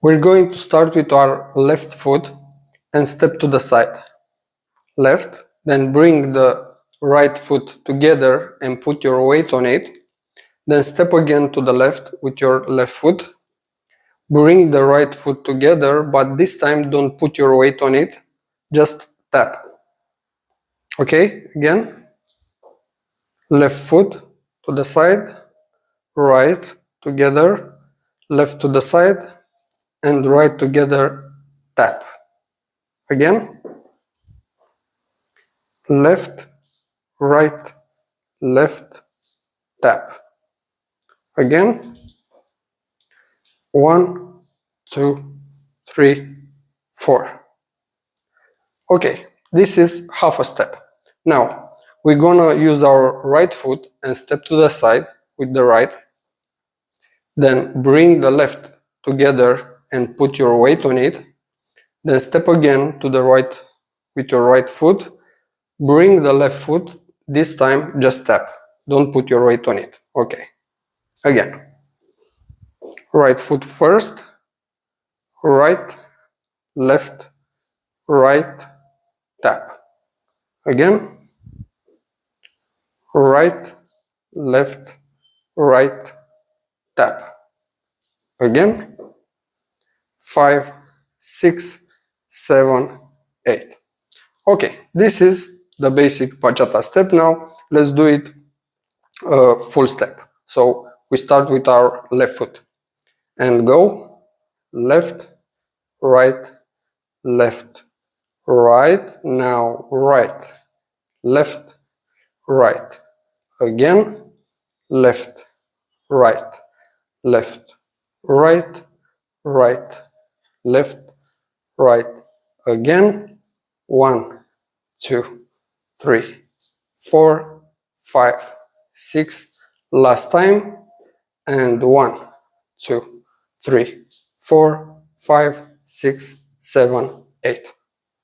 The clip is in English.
We're going to start with our left foot and step to the side. Left, then bring the right foot together and put your weight on it. Then step again to the left with your left foot. Bring the right foot together, but this time don't put your weight on it, just tap. Okay, again. Left foot to the side, right together, left to the side, and right together, tap. Again. Left, right, left, tap. Again. 1, 2, 3, 4. Okay, this is half a step. Now, we're gonna use our right foot and step to the side with the right. Then bring the left together and put your weight on it. Then step again to the right with your right foot. Bring the left foot. This time just tap. Don't put your weight on it. Okay. Again. Right foot first. Right, left, right, tap. Again. Right, left, right, tap. Again. 5, 6, 7, 8. Okay, this is the basic bachata step. Now let's do it full step. So we start with our left foot and go left, right, left, right. Now right, left, right. Again, left, right, left, right, right, left, right. Again, 1, 2, 3, 4, 5, 6. Last time, and 1, 2, 3, 4, 5, 6, 7, 8.